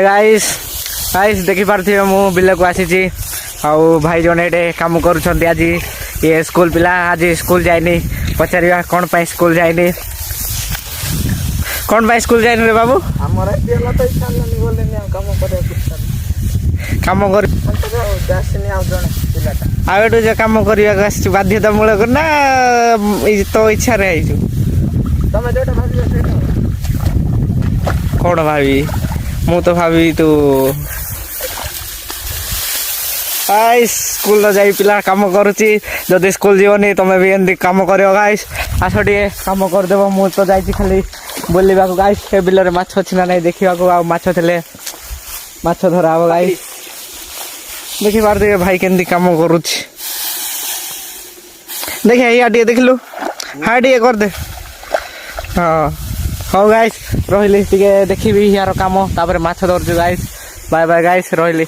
Guys guys देखि पारथिबे मु bill को आसी आउ भाई जने एटे काम करूछंती आज ये स्कूल पिला आज स्कूल जाइनी पचारिया कोन पई स्कूल जाइनी कोन पई स्कूल जाइनी रे बाबू हमर पिला तो इच्छा नहीं बोले नि काम करे काम कर जासनी आउ जने पिलाटा आ एटु जे काम करिया आसी बाध्यतामूलक ना तो इच्छा रे आइछु तमे जेटा भाबियो सेटा कोन भाबी मु तो भाबी तू गाइस स्कूल न जाई पिला काम करूची जदि स्कूल जीवनी तमे भी एंदी काम करियो गाइस आसो टिके काम कर देबो मु तो जाईची खाली बोलिबा को गाइस के बिल रे माछ छिना नै देखिबा को आ माछ थले माछ धरा हो गाइस देखि बार दे भाई केंदी काम करूची देखि या टिके देखलु हा टिके कर दे हां हो गाइस रहिली टिके देखिबी यार काम तापर माछ धरजु गाइस बाय बाय गाइस रहिली।